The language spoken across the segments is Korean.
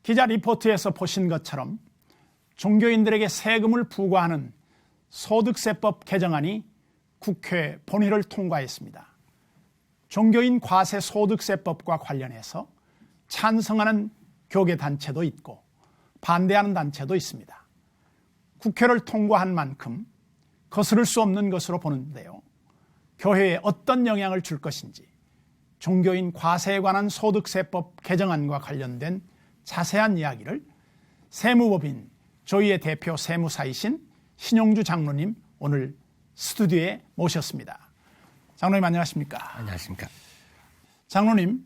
기자 리포트에서 보신 것처럼 종교인들에게 세금을 부과하는 소득세법 개정안이 국회 본회의를 통과했습니다. 종교인 과세 소득세법과 관련해서 찬성하는 교계단체도 있고 반대하는 단체도 있습니다. 국회를 통과한 만큼 거스를 수 없는 것으로 보는데요. 교회에 어떤 영향을 줄 것인지 종교인 과세에 관한 소득세법 개정안과 관련된 자세한 이야기를 세무법인 조희의 대표 세무사이신 신용주 장로님 오늘 스튜디오에 모셨습니다. 장로님 안녕하십니까? 안녕하십니까? 장로님,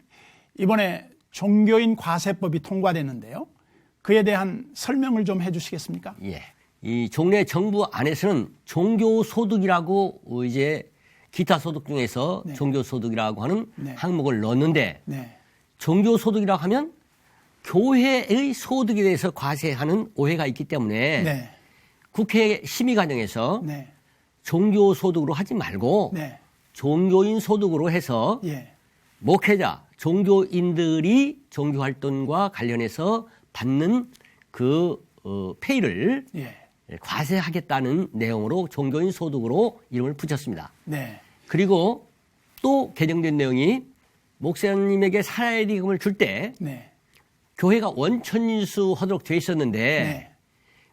이번에 종교인 과세법이 통과됐는데요. 그에 대한 설명을 좀 해주시겠습니까? 예. 이 종래 정부 안에서는 종교소득이라고 이제 기타 소득 중에서 네. 종교소득이라고 하는 네. 항목을 넣었는데 네. 종교소득이라고 하면 교회의 소득에 대해서 과세하는 오해가 있기 때문에 네. 국회 심의 과정에서 네. 종교소득으로 하지 말고 네. 종교인 소득으로 해서 예. 목회자, 종교인들이 종교활동과 관련해서 받는 그 페이를 예. 과세하겠다는 내용으로 종교인 소득으로 이름을 붙였습니다. 네. 그리고 또 개정된 내용이 목사님에게 사례리금을 줄 때 네. 교회가 원천징수 하도록 되어 있었는데 네.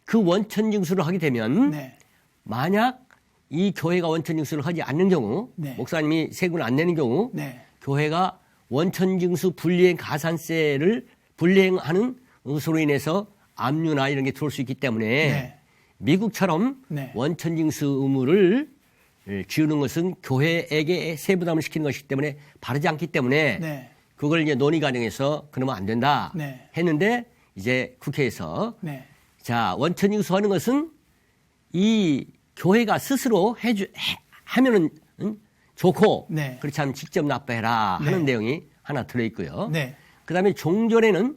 그 원천징수를 하게 되면 네. 만약 이 교회가 원천징수를 하지 않는 경우 네. 목사님이 세금을 안 내는 경우 네. 교회가 원천징수 분리행 가산세를 분리행하는 것으로 인해서 압류나 이런 게 들어올 수 있기 때문에 네. 미국처럼 네. 원천징수 의무를 지우는 것은 교회에게 세부담을 시키는 것이기 때문에 바르지 않기 때문에 네. 그걸 이제 논의 과정에서 그러면 안 된다 네. 했는데 이제 국회에서 네. 자 원천징수하는 것은 이 교회가 스스로 하면은 좋고 네. 그렇지 않으면 직접 납부해라 하는 네. 내용이 하나 들어있고요. 네. 그다음에 종전에는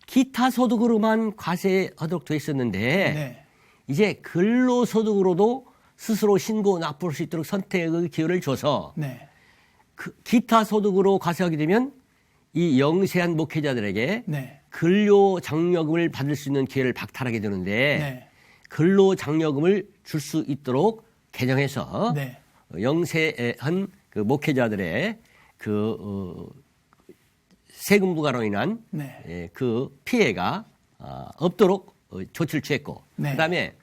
기타 소득으로만 과세하도록 되어 있었는데 네. 이제 근로소득으로도 스스로 신고 납부할 수 있도록 선택의 기회를 줘서 네. 그 기타 소득으로 과세하게 되면 이 영세한 목회자들에게 네. 근로장려금을 받을 수 있는 기회를 박탈하게 되는데 네. 근로장려금을 줄 수 있도록 개정해서 네. 영세한 그 목회자들의 그 세금 부과로 인한 네. 그 피해가 없도록 조치를 취했고 네. 그다음에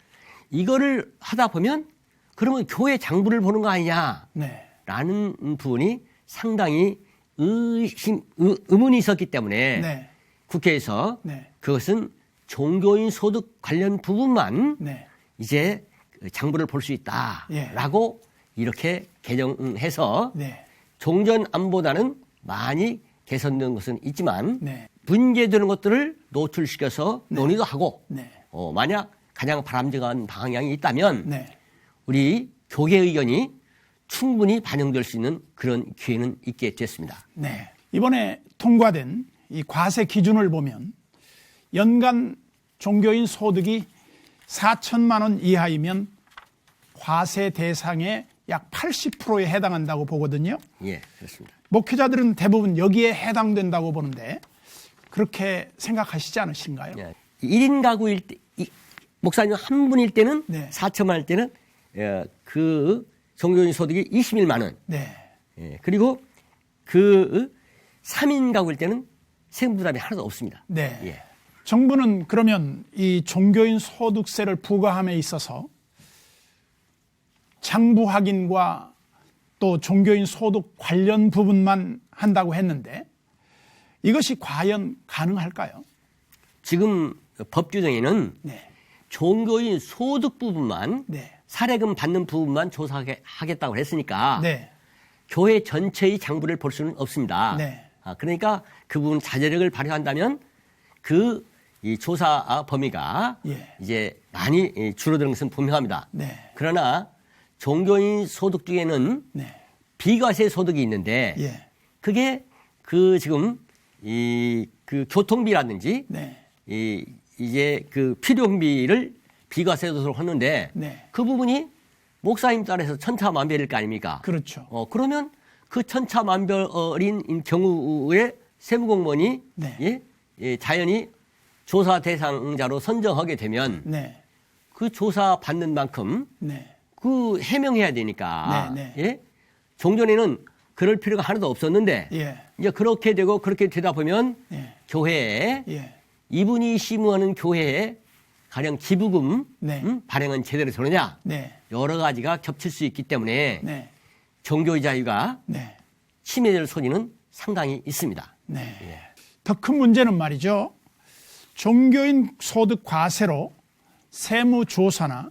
이거를 하다 보면 그러면 교회 장부를 보는 거 아니냐라는 네. 부분이 상당히 의문이 있었기 때문에 네. 국회에서 네. 그것은 종교인 소득 관련 부분만 네. 이제 장부를 볼 수 있다라고 이렇게 개정해서 네. 종전안보다는 많이 개선된 것은 있지만 네. 문제되는 것들을 노출시켜서 네. 논의도 하고 네. 만약 가장 바람직한 방향이 있다면 네. 우리 교계 의견이 충분히 반영될 수 있는 그런 기회는 있게 됐습니다. 네. 이번에 통과된 이 과세 기준을 보면 연간 종교인 소득이 4천만 원 이하이면 과세 대상의 약 80%에 해당한다고 보거든요. 예, 그렇습니다. 목회자들은 대부분 여기에 해당된다고 보는데 그렇게 생각하시지 않으신가요? 예. 1인 가구일 때, 목사님 한 분일 때는 네. 4천만 원 때는 그 종교인 소득이 21만 원. 네. 예, 그리고 그 3인 가구일 때는 세금 부담이 하나도 없습니다. 네. 예. 정부는 그러면 이 종교인 소득세를 부과함에 있어서 장부 확인과 또 종교인 소득 관련 부분만 한다고 했는데 이것이 과연 가능할까요? 지금 법 규정에는 네. 종교인 소득 부분만 네. 사례금 받는 부분만 조사하겠다고 했으니까 네. 교회 전체의 장부를 볼 수는 없습니다. 네. 그러니까 그 부분 자제력을 발휘한다면 이 조사 범위가 예. 이제 많이 줄어드는 것은 분명합니다. 네. 그러나 종교인 소득 중에는 네. 비과세 소득이 있는데 예. 그게 그 지금 그 교통비라든지 네. 이제 그 필요비를 비과세도록 하는데 네. 그 부분이 목사님 따라서 천차만별일 거 아닙니까? 그렇죠. 그러면 그 천차만별인 경우에 세무공무원이 네. 자연히 조사 대상자로 선정하게 되면 네. 그 조사 받는 만큼 네. 그 해명해야 되니까. 네, 예? 종전에는 그럴 필요가 하나도 없었는데 예. 이제 그렇게 되고 그렇게 되다 보면 예. 교회에 예. 이분이 심의하는 교회에 가령 기부금 네. 발행은 제대로 되느냐 네. 여러 가지가 겹칠 수 있기 때문에 네. 종교의 자유가 네. 침해될 소지는 상당히 있습니다. 네. 예. 더 큰 문제는 말이죠. 종교인 소득 과세로 세무조사나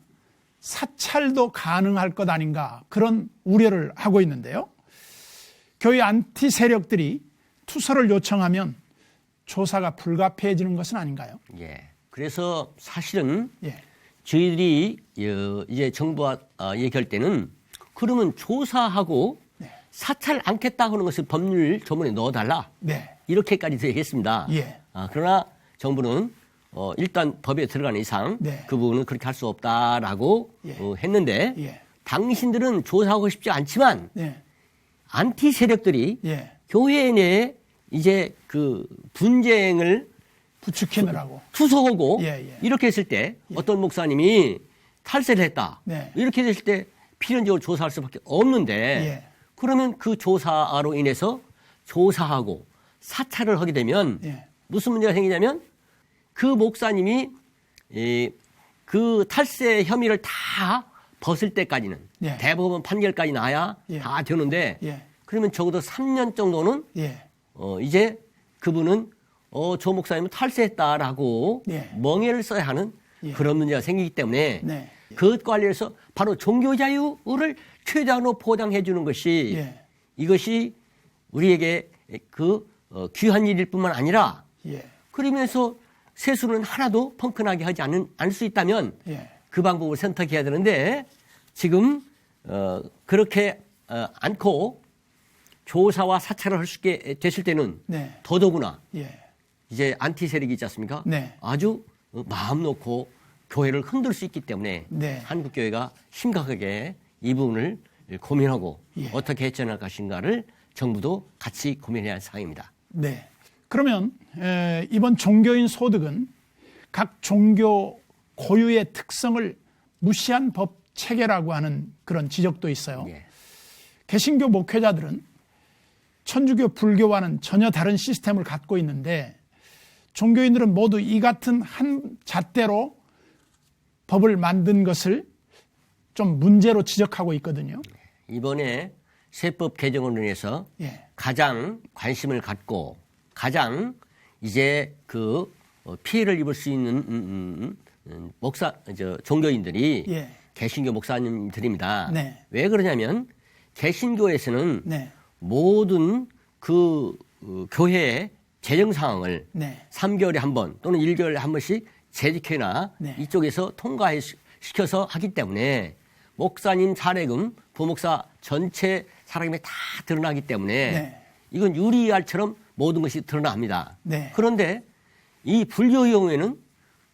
사찰도 가능할 것 아닌가 그런 우려를 하고 있는데요. 교회 안티 세력들이 투서를 요청하면 조사가 불가피해지는 것은 아닌가요? 예. 그래서 사실은 예. 저희들이 이제 정부와 얘기할 때는 그러면 조사하고 네. 사찰 않겠다 하는 것을 법률 조문에 넣어달라. 네. 이렇게까지 얘기했습니다. 예. 그러나 정부는 일단 법에 들어가는 이상 네. 그 부분은 그렇게 할 수 없다라고 예. 했는데 예. 당신들은 조사하고 싶지 않지만 예. 안티 세력들이 예. 교회 내에 이제 그 분쟁을 부추기느라고. 투서하고 예, 예. 이렇게 했을 때 어떤 목사님이 탈세를 했다. 네. 이렇게 됐을 때 필연적으로 조사할 수밖에 없는데 예. 그러면 그 조사로 인해서 조사하고 사찰을 하게 되면 예. 무슨 문제가 생기냐면 그 목사님이 그 탈세 혐의를 다 벗을 때까지는 예. 대법원 판결까지 나야 예. 다 되는데 예. 그러면 적어도 3년 정도는 예. 이제 그분은 저 목사님은 탈세했다라고 예. 멍해를 써야 하는 예. 그런 문제가 생기기 때문에 네. 그것 관련해서 바로 종교 자유를 최대한으로 보장해 주는 것이 예. 이것이 우리에게 그 귀한 일일 뿐만 아니라 예. 그러면서 세수는 하나도 펑크나게 하지 않을 수 있다면 예. 그 방법을 선택해야 되는데 지금 그렇게 않고 조사와 사찰을 할 수 있게 됐을 때는 네. 더더구나 예. 이제 안티 세력이 있지 않습니까? 네. 아주 마음 놓고 교회를 흔들 수 있기 때문에 네. 한국 교회가 심각하게 이 부분을 고민하고 예. 어떻게 해쳐나갈 것인가를 정부도 같이 고민해야 할 사항입니다. 네. 그러면 이번 종교인 소득은 각 종교 고유의 특성을 무시한 법 체계라고 하는 그런 지적도 있어요. 예. 개신교 목회자들은 천주교 불교와는 전혀 다른 시스템을 갖고 있는데 종교인들은 모두 이 같은 한 잣대로 법을 만든 것을 좀 문제로 지적하고 있거든요. 이번에 세법 개정으로 인해서 예. 가장 관심을 갖고 가장 이제 그 피해를 입을 수 있는 종교인들이 예. 개신교 목사님들입니다. 네. 왜 그러냐면 개신교에서는 네. 모든 그 교회의 재정 상황을 네. 3개월에 한 번 또는 1개월에 한 번씩 재직회나 네. 이쪽에서 통과시켜서 하기 때문에 목사님 사례금, 부목사 전체 사례금이 다 드러나기 때문에 네. 이건 유리알처럼 모든 것이 드러납니다. 네. 그런데 이 불교의 경우에는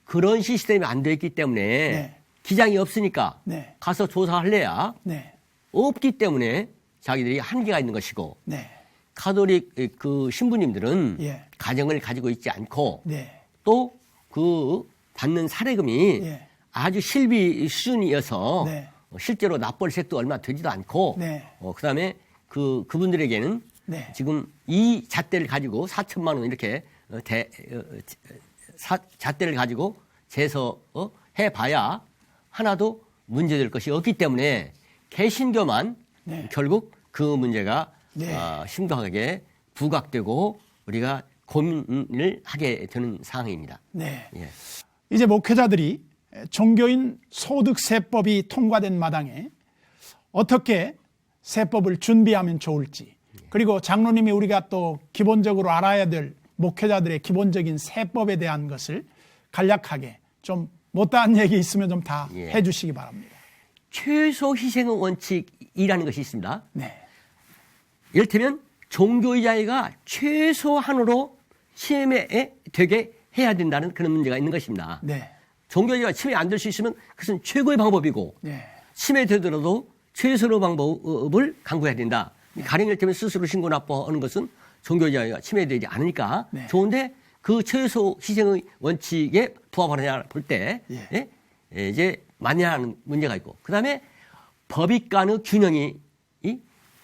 그런 시스템이 안 되어 있기 때문에 네. 기장이 없으니까 네. 가서 조사할래야 네. 없기 때문에 자기들이 한계가 있는 것이고 네. 가톨릭 그 신부님들은 예. 가정을 가지고 있지 않고 네. 또 그 받는 사례금이 예. 아주 실비 수준이어서 네. 실제로 납벌색도 얼마 되지도 않고 네. 그다음에 그분들에게는 네. 지금 이 잣대를 가지고 4천만 원 이렇게 잣대를 가지고 재서 해봐야 하나도 문제될 것이 없기 때문에 개신교만 네. 결국 그 문제가 네. 심각하게 부각되고 우리가 고민을 하게 되는 상황입니다. 네. 예. 이제 목회자들이 종교인 소득세법이 통과된 마당에 어떻게 세법을 준비하면 좋을지 그리고 장로님이 우리가 또 기본적으로 알아야 될 목회자들의 기본적인 세법에 대한 것을 간략하게 좀 못다한 얘기 있으면 좀 다 예. 해주시기 바랍니다. 최소 희생의 원칙이라는 것이 있습니다. 네. 이를테면 종교의 자유가 최소한으로 침해되게 해야 된다는 그런 문제가 있는 것입니다. 네. 종교의 자유가 침해 안 될 수 있으면 그것은 최고의 방법이고 네. 침해되더라도 최소의 방법을 강구해야 된다. 가령 이를테면 스스로 신고 납부하는 것은 종교의 자유가 침해되지 않으니까 네. 좋은데 그 최소 희생의 원칙에 부합하느냐 볼 때 이제 맞냐 하는 문제가 있고 그다음에 법익 간의 균형이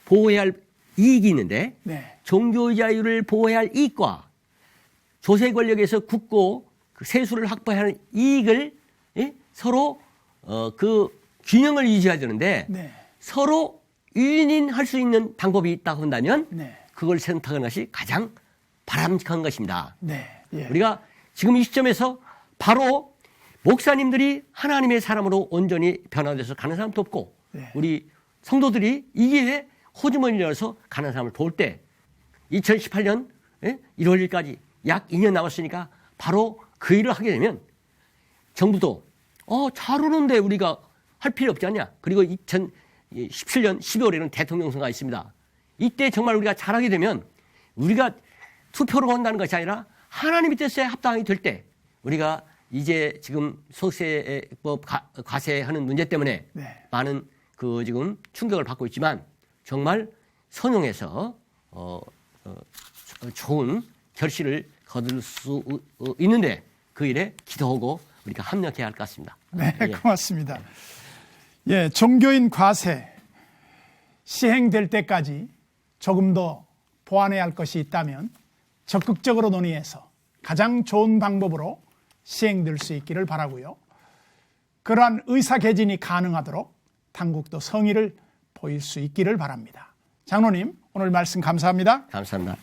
보호해야 할 이익이 있는데 네. 종교의 자유를 보호해야 할 이익과 조세 권력에서 굳고 그 세수를 확보해야 하는 이익을 서로 그 균형을 유지해야 되는데 네. 서로 서로 윈윈할 수 있는 방법이 있다고 한다면 네. 그걸 선택하는 것이 가장 바람직한 것입니다. 네. 예. 우리가 지금 이 시점에서 바로 목사님들이 하나님의 사람으로 온전히 변화돼서 가는 사람도 없고 네. 우리 성도들이 이 기회에 호주머니를 가는 사람을 도울 때 2018년 1월 1일까지 약 2년 남았으니까 바로 그 일을 하게 되면 정부도 잘 오는데 우리가 할 필요 없지 않냐. 그리고 2017년 12월에는 대통령 선거가 있습니다. 이때 정말 우리가 잘하게 되면 우리가 투표로 한다는 것이 아니라 하나님의 뜻에 합당이 될 때 우리가 이제 지금 소득세법 과세하는 문제 때문에 네. 많은 그 지금 충격을 받고 있지만 정말 선용해서 좋은 결실을 거둘 수 있는데 그 일에 기도하고 우리가 합력해야 할 것 같습니다. 네, 예. 고맙습니다. 예, 종교인 과세 시행될 때까지 조금 더 보완해야 할 것이 있다면 적극적으로 논의해서 가장 좋은 방법으로 시행될 수 있기를 바라고요. 그러한 의사개진이 가능하도록 당국도 성의를 보일 수 있기를 바랍니다. 장로님, 오늘 말씀 감사합니다. 감사합니다.